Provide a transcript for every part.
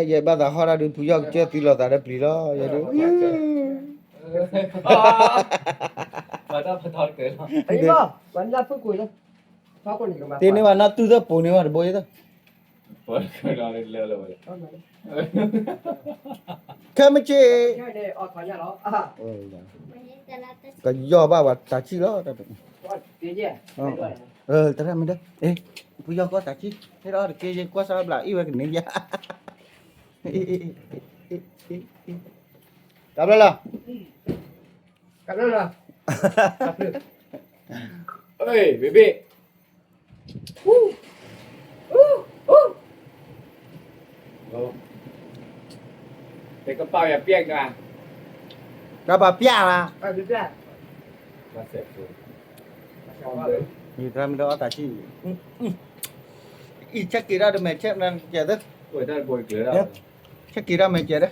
vậy bà ta hỏi là được bây giờ chưa tí lo ta đã bị lo vậy được mà tao phải thọt cười không ấy mà vẫn là phước quỳ đó phá con gì mà thế nếu mà nó tư đó bố nếu mà bố đó bố cười lo lên leo rồi cái mà chơi cái này ở khỏi nhà đó à cái do bà bà ta chi đó cái gì ta ra mình đó ê bây giờ có ta chi thế đó cái gì quá sao lại yêu cái này vậy cảm ơn là cảm ơn là ơi baby để có bao giờ biết à ra bà pia là à biết ra mà sẽ như ra mình đó ta chi ít chắc kỳ ra được mẹ chết nên chết đó tuổi ta bồi cười đâu chắc kỳ ra mẹ chết đấy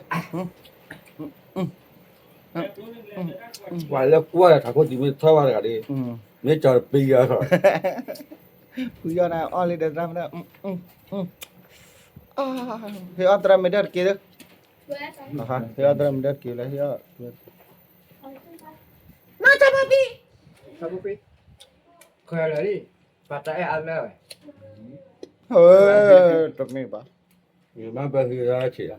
Ngoài lớp qua là thằng con gì mới thao ra cả đi, mấy trò bây giờ rồi. bây giờ nào on lên ra mình đó thì on ra mình đó kia đó thì on ra mình đó kia là thì nó cho bà đi sao bố biết khỏe rồi đi bà tại ăn rồi trật này bà Người mang về thì ra chỉ là.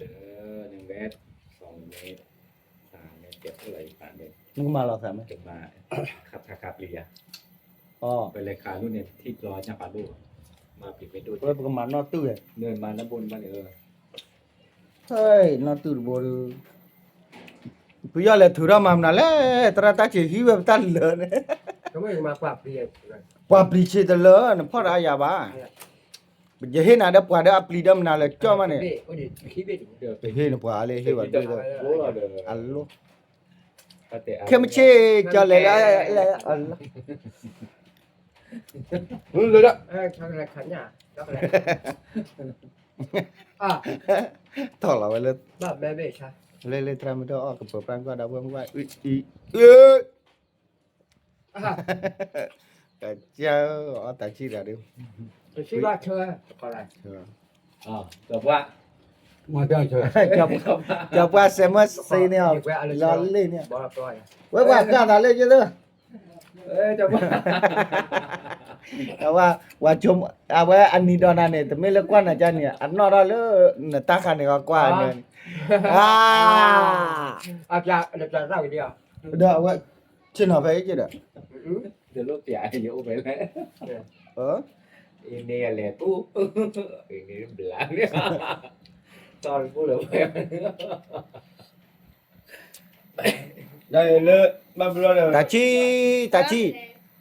1 เมตร 2 เมตร 3 เมตร 7 อะไร8 เมตร nhưng mà là sao mày จะมาขับเรือ ờ เป็นราคารุ่นเนี่ยที่ร้อยหน้าปลาลูกมาปิดไปดู với cái mặt nó tư ấy เนินมาน้ำบนมาhey nó tư bồ bây giờ là thử ra mà nào lẽ ta ta chỉ hiểu về ta lớn có mấy mà quạp đi qua pli chơi ta lớn nó phát ra ya ba bây giờ hết nào đã qua đã pli đâm nào là cho mà này có gì khí biết bây giờ nó qua lên hết vậy rồi alo แต่ khi mà chơi cho lại alo Rồi đó. thằng này khánh nhà chắc là à thôi là vậy lên bà mẹ về sao lên tra mình đó cái bờ prang qua đâu không vậy cái chơi ở tại chi là được tôi suy ba chơi còn lại อ๋อจบว่า Ngoài ra chơi. cho qua xem mất xây nè lo lên nè bỏ rồi với qua cả là lên chứ đó เอ้ยจบว่า ว่าว่าชมว่าอันนี้ดอนาเนี่ยแต่ไม่เลิกกว่านะจ๊ะเนี่ยอันนอได้เลยตาคันเนี่ยก็กว่าเนี่ยà cha ra cái đi à เด้อว่าชินหอไปจิเด้อ เดี๋ยวลูกใหญ่อยู่ไปแล้ว เออ อีเนี่ยแหละตู้อีนี่เดือดเนี่ยตอนพูดเลย Đây là mà bây giờ ตาชีตาชี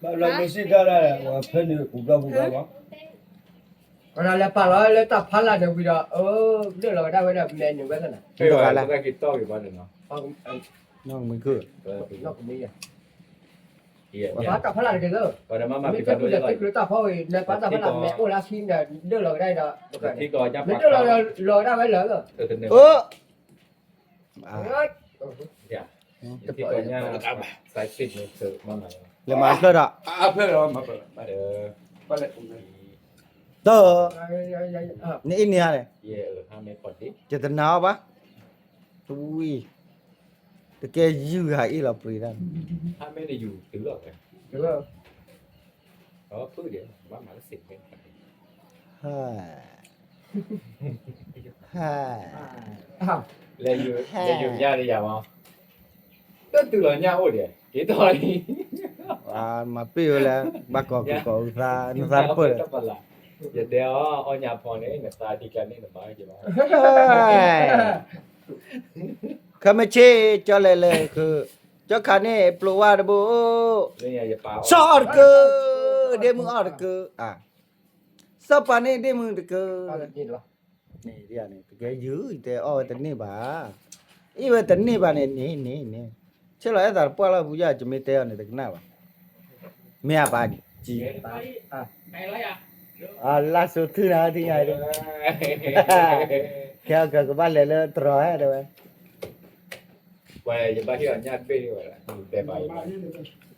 mà là mình xin ra là phải được cũng đâu đó. còn là bà nói là tập phát là được bây giờ đưa là đã bây giờ nền những cái này ไม่ว่าแล้วก็กินโต๊ะอยู่บ้านเนาะ น้องมึงคือ nó cũng đi à เหี้ย phát tập phát là cái đó ก็ได้มา mình ปิด cái ดู bây ได้ giờ ก่อน cái tập thôi nên phát tập phát là mẹ ô la xin là đưa là đây là ที่ก่อนจะ mình ปัก đưa là rồi đã bây giờ rồi เออ เออ อย่าที่ก่อนเนี่ยสายปิดเนี่ยเสิร์ฟมาหน่อย เลยมาเด้อ À phải rồi mà phải. เออ Phải lại cũng này. เด้อนี่อินเนี่ยเลย เย่5 เมตรก่อนดิ จะตะนาวปะอุ้ยตะแกยื้อหาอีหลับปรีนั่น ถ้าไม่ได้อยู่ถือหรอกเลย đúng không เพราะพื้นเดี๋ยวว่ามาละ10 เมตร ฮ่าฮ่า เลยอยู่ยากเลยอย่ามองก็ตื่นแล้วเนี่ยโอ้เดี๋ยวกี่ตัวนี่ มาปิ้วแล้วบักกอกกอกซานุซาเปิด อย่าเดี๋ยวเอาหยาพอเนี่ยเนี่ยตาดีกันนี่หน่อยบ้างใช่ไหม เขาไม่เชื่อจะเลยคือเจ้าขานี่ปลูกว่าบู เนี่ยอย่าปา สอดกูเดี๋ยวมึงออดกูสปานี่เดี๋ยวมึงกู nhìn vào นี่เดี๋ยวนี่แกยื้อแต่อ้อแต่นี่บ้าอีเวแต่นี่บ้านี่เชื่ออะไรแต่พวกเราผู้ใหญ่จะไม่เตะนี่แต่หน้าบ้าเมียบ้าจี ล่าสุดที่ไหนที่ไหนดิแค่กับบ้านเลยเลยตรอยอะไรวะ ไปอย่าไปที่อันยากไปดีกว่าแต่ไป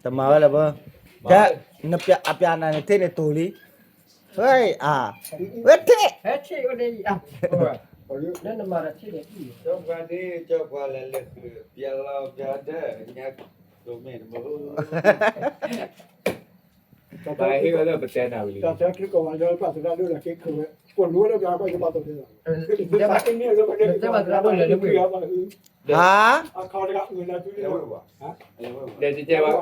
แต่มาแล้วบ่แค่นับจะอับยานานี่เท่ในตัวลี เฮ้ยเว้ยเท่ ဟဲ့ချေဦးနေอ่ะဟုတ်ပါနဲ့နမရချေတယ်ပြီ ကျောက်ကဒီကျောက်ကလည်းလက်ပြန်လာပြတဲ့ညက်တို့မင်းမဟုတ် ไปเฮ้ยก็ต้องไปเต้นเอาเลย ဒါတက်ခရကောင်ကလည်းပတ်စတာလို့လည်းကိခွေကိုလိုလည်းပြားပိုက်ကတော့တယ် တဲ့မှာ တင်းနေတော့ကလည်း တဲ့မှာတရားလို့လည်းပြရ ဟာ အခါတကဦးလာတွေ့ တယ် လို့ ဟုတ်ပါ ဟမ် เดี๋ยวเจ๊ว่า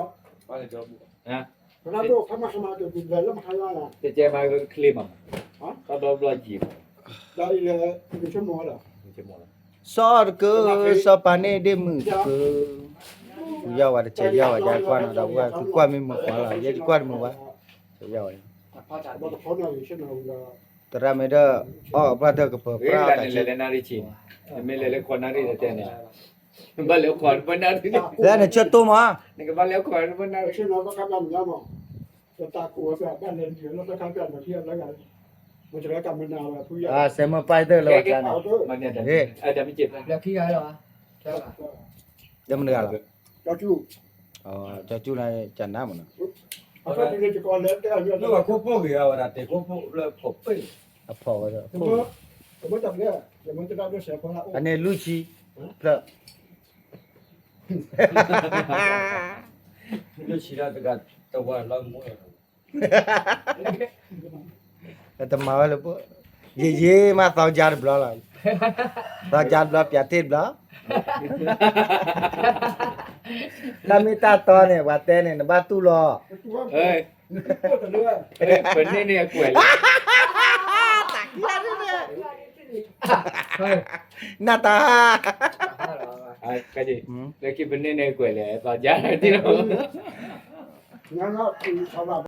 ဘာလဲကျောက် ฮะ ဘယ်တော့ခမခမတို့ဒီလည်းမခါရလား เจ๊มาก็คลิปอ่ะก็ดอบลอจีบ ဒါရီလည်းဒီချမောလား เจ๊หมดแล้ว စောကစောပနေဒီမှုကกูยาวว่าจะยาวว่าจะกว่านะว่ากูกว่าไม่หมดว่าละยัดกว่ามึงว่าจะยาว ဖတ်တာ ဘာလို့ခေါ်နေရရှင်းတော့ ตระเมดอ๋อปราดกป เฮ้ย ปรา แล้ว ตะ เนี่ยเลยนาริชิไม่เลยคนนาริเต้นเนี่ยบ้านเลี้ยวขวานบ้านนาริ แล้วเนี่ยชัดตัวมา นี่ก็บ้านเลี้ยวขวานบ้านนาริ ရှင်းတော့ကမှမရမจะตากูแบบบ้านเรียนอยู่แล้วก็ข้างกันมาเที่ยวแล้วกันมันจะได้กลับมานาวแบบผู้ใหญ่ เซมไปเตอร์แล้วจ้ะ มันเนี่ยจะไม่เจ็บนะ လက်ခီးရတော့ကျောက်က เดี๋ยวมันก็ละ เจ้าจู้ อ๋อจะจู้นายจันน้ำมัน เอาไปเรียนจะก่อนแล้วแต่เรื่อง လို့ကကိုပို့ကြရတာတေကိုပို့လည်းဖို့ပိတ် อ่ะพอก็ ผมจำเนี่ยเดี๋ยวมันจะได้ด้วยเสียคนละ อันนี้ลูชีพระ လို့ရှိတာတကတော့လောက်မွေး แต่มาว่าแล้วเย่ๆมาตาวจานบลาล่ะตาวจานบลาปะเทศบลาลามิตาตอเนี่ยว่าแต่เนี่ยบาตุลอ เฮ้ย พูดแต่เรื่อง เฮ้ยเป็นนี่เนี่ยกล้วยเลย ဟဲ့ นาตา อ่ะก็ดิแล้วคิดเป็นนี่เนี่ยกล้วยเลยตอนย้ายที่เรา งั้นก็คือสำหรับ